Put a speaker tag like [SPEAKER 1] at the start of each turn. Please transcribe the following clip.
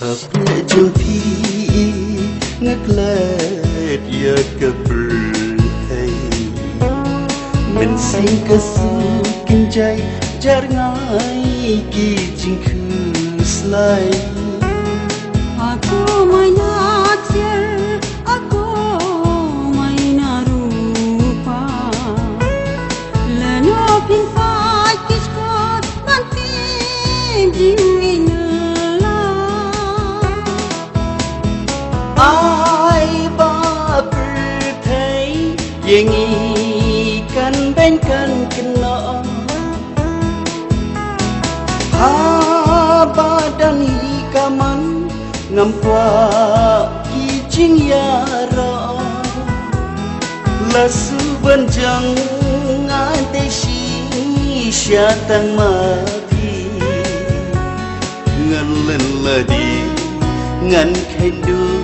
[SPEAKER 1] Hapna jumpi ngaklat ya keberhai men sing kesukin jai jar ngai ki jingku slai
[SPEAKER 2] aku mai naksir aku mai narupa leno pin fai kiskot nanti jingin
[SPEAKER 1] ai ba perthai yengi kan ben kan kena ha badan ikaman ngampwa kijing yara lasu benjang ngante si syatan mati ngan len ladi ngan khendu